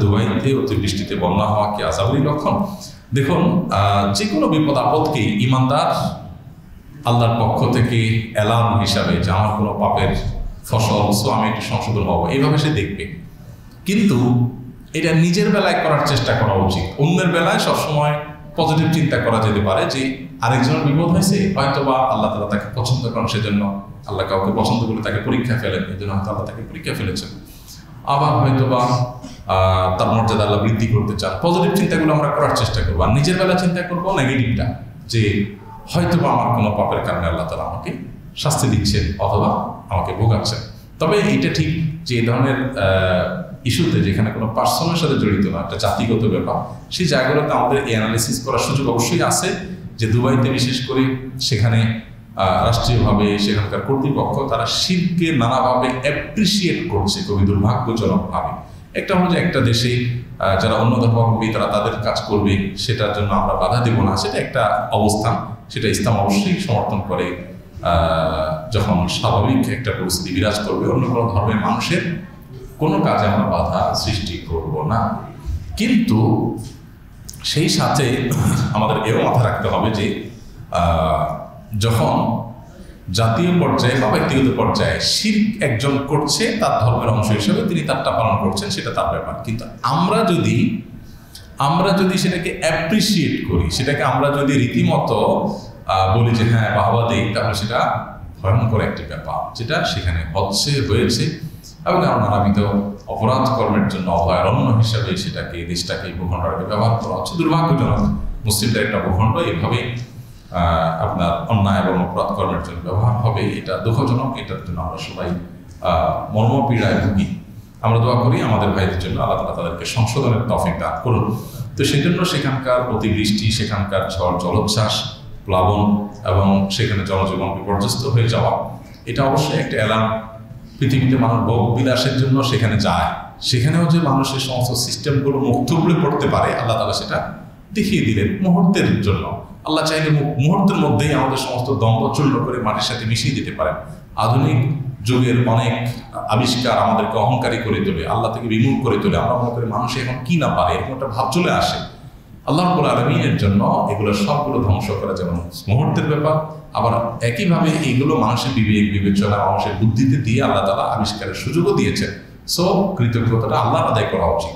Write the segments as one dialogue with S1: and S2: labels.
S1: দুবাইতে অতিবৃষ্টিতে বন্যা হওয়া কি আযাবেরই লক্ষণ? দেখুন, যে কোনো বিপদ আপদকে ইমানদার আল্লাহর পক্ষ থেকে অ্যালার্ম হিসাবে যে আমার কোনো পাপের ফসল, সো আমি একটু সংশোধন হবো, এইভাবে সে দেখবে। কিন্তু এটা নিজের বেলায় করার চেষ্টা করা উচিত। অন্যের বেলায় সবসময় পজিটিভ চিন্তা করা যেতে পারে যে আরেকজনের বিপদ হয়েছে, হয়তো বা আল্লাহ তাআলা তাকে পছন্দ করেন, সেজন্য আল্লাহ কাউকে পছন্দ করে তাকে পরীক্ষা ফেলেন, এই জন্য হয়তো আল্লাহ তাকে পরীক্ষা ফেলেছেন। আবার হয়তো বা তার মর্যাদা আল্লাহ বৃদ্ধি করতে চান। পজিটিভ চিন্তাগুলো আমরা করার চেষ্টা করবো, আর নিজের বেলা চিন্তা করবো নেগেটিভটা, যে হয়তো বা আমার কোনো পাপের কারণে আল্লাহ তাআলা আমাকে শাস্তি দিচ্ছেন অথবা আমাকে ভোগাচ্ছেন। তবে এইটা ঠিক যে এই ধরনের ইস্যুতে যেখানে কোনো পার্সনের সাথে জড়িত না, একটা জাতিগত ব্যাপার, সেই জায়গাগুলোতে আমাদের এই অ্যানালিসিস করার সুযোগ অবশ্যই আছে যে দুবাইতে বিশেষ করে সেখানে রাষ্ট্রীয়ভাবে সেখানকার কর্তৃপক্ষ তারা শিরকে নানাভাবে অ্যাপ্রিসিয়েট করছে খুবই দুর্ভাগ্যজনকভাবে। একটা হলো যে একটা দেশে যারা অন্য ধর্মাবলম্বী তারা তাদের কাজ করবে, সেটার জন্য আমরা বাধা দেব না, সেটা একটা অবস্থান, সেটা ইসলাম অবশ্যই সমর্থন করে। যখন স্বাভাবিক একটা পরিস্থিতি বিরাজ করবে, অন্য কোনো ধর্মের মানুষের কোনো কাজে আমরা বাধা সৃষ্টি করব না। কিন্তু সেই সাথে আমাদের এও মাথায় রাখতে হবে যে যখন জাতীয় পর্যায়ে বা ব্যক্তিগত পর্যায়ে শিরক একজন করছে, তার ধর্মের অংশ হিসেবে তিনি তারটা পালন করছেন, সেটা তার ব্যাপার। কিন্তু আমরা যদি সেটাকে অ্যাপ্রিসিয়েট করি, সেটাকে আমরা যদি রীতিমতো বলি যে হ্যাঁ বাহবা দেই, তাহলে সেটা ভয়ঙ্কর একটি ব্যাপার যেটা সেখানে হয়েছে, এবং আমরা নানাবিধ অপরাধ কর্মের জন্য অভয়ারণ্য হিসাবে সেটাকে, দেশটাকে, ভূখণ্ডটাকে ব্যবহার করা হচ্ছে। দুর্ভাগ্যজনক, মুসলিমদের একটা ভূখণ্ড এভাবে আপনার অন্যায় এবং অপরাধ কর্মের জন্য ব্যবহার হবে, এটা দুঃখজনক। এটার জন্য আমরা সবাই মর্মপীড়ায় ভুগি। আমরা দোয়া করি আমাদের ভাইদের জন্য, আল্লাহ তাআলা তাদেরকে সংশোধনের তৌফিক দান করুন। তো সেই জন্য সেখানকার অতিবৃষ্টি, সেখানকার ঝড় জলোচ্ছ্বাস, প্লাবন এবং সেখানে জনজীবন বিপর্যস্ত হয়ে যাওয়া, এটা অবশ্যই একটা অ্যালার্ম। পৃথিবীতে মানুষ ভোগ বিলাসের জন্য সেখানে যায়, সেখানেও যে মানুষের সমস্ত সিস্টেমগুলো মুখ থুবড়ে পড়তে পারে, আল্লাহ তাআলা সেটা দেখিয়ে দিলেন মুহূর্তের জন্য। আল্লাহ চাইলে মুহূর্তের মধ্যেই আমাদের সমস্ত দ্বন্দ্ব চূর্ণ করে মাটির সাথে মিশিয়ে দিতে পারেন। আধুনিক যুগের অনেক আবিষ্কার আমাদেরকে অহংকারী করে তোলে, আল্লাহ থেকে বিমুখ করে তোলে। আমরা মনে করি মানুষ এখন কি না পারে, এরকম একটা ভাব চলে আসে। আল্লাহ রাব্বুল আলামিনের জন্য এগুলো সবগুলো ধ্বংস করা যেমন মুহূর্তের ব্যাপার, আবার একইভাবে এগুলো মানুষের বিবেক বিবেচনা, মানুষের বুদ্ধিতে দিয়ে আল্লাহ তাআলা আবিষ্কারের সুযোগও দিয়েছেন। সো কৃতজ্ঞতাটা আল্লাহর আদায় করা উচিত।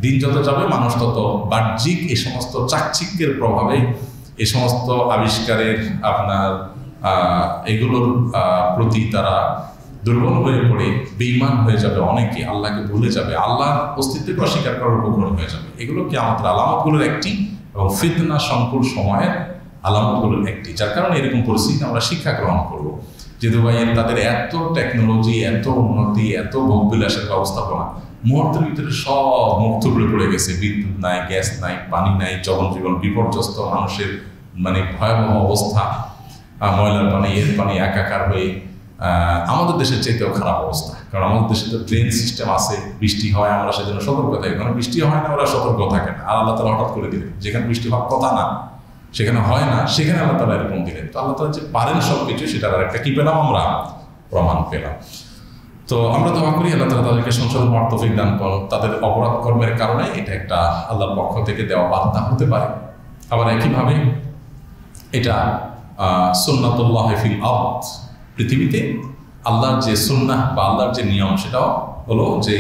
S1: দিন যত যাবে মানুষ তত বাহ্যিক এই সমস্ত চাকচিক্যের প্রভাবে, এই সমস্ত আবিষ্কারের আপনার এগুলোর প্রতি তারা দুর্বল হয়ে পড়ে বেঈমান হয়ে যাবে, অনেকে আল্লাহকে ভুলে যাবে, আল্লাহর অস্তিত্বকে অস্বীকার করার উপকরণ হয়ে যাবে। এগুলো কিয়ামতের আলামতগুলোর একটি এবং ফিতনা সংকুল সময়ের আলামতগুলোর একটি, যার কারণে এরকম পরিস্থিতি আমরা শিক্ষা গ্রহণ করবো। যে দুবাইয়ের তাদের এত টেকনোলজি, এত উন্নতি, এত ভোগবিলাসের ব্যবস্থাপনা, মুহূর্তের ভিতরে সব মুখ থুবড়ে পড়ে গেছে। বিদ্যুৎ নাই, গ্যাস নাই, পানি নাই, জনজীবন বিপর্যস্ত, মানুষের মানে ভয়াবহ অবস্থা, ময়লার পানি, এর পানি একাকার হয়ে আমাদের দেশের চাইতেও খারাপ অবস্থা। কারণ আমাদের দেশে তো ড্রেন সিস্টেম আছে, বৃষ্টি হয় আমরা সেজন্য সতর্ক থাকি, কারণ বৃষ্টি হয় না ওরা সতর্ক থাকে না। আর আল্লাহ তাআলা হঠাৎ করে দিলেন, যেখানে বৃষ্টি হওয়ার কথা না, সেখানে হয় না, সেখানে আল্লাহ তাআলা এরকম দিলেন। তো আল্লাহ তাআলা যে পারেন সবকিছু, সেটার আর একটা কি পেলাম আমরা, প্রমাণ পেলাম। তো আমরা দোয়া করি আল্লাহ তাআলা তাদেরকে সংশোধন হওয়ার তৌফিক দান করুন। তাদের অপরাধ কর্মের কারণে এটা একটা আল্লাহর পক্ষ থেকে দেওয়া বার্তা হতে পারে। আবার একইভাবে এটা সুন্নাতুল্লাহ ফিল আরদ, পৃথিবীতে আল্লাহর যে সুন্নাহ বা আল্লাহর যে নিয়ম, সেটাও হলো যে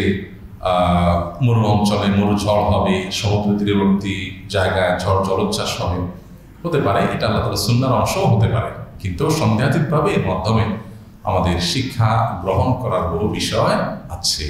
S1: মরু অঞ্চলে মরু ঝড় হবে, সমুদ্র তীরবর্তী জায়গায় ঝড় জলোচ্ছ্বাস হতে পারে। এটা আল্লাহ তাআলার সুন্নাহর অংশও হতে পারে, কিন্তু সন্দেহাতীতভাবে এর মাধ্যমে আমাদের শিক্ষা গ্রহণ করার বহু বিষয় আছে।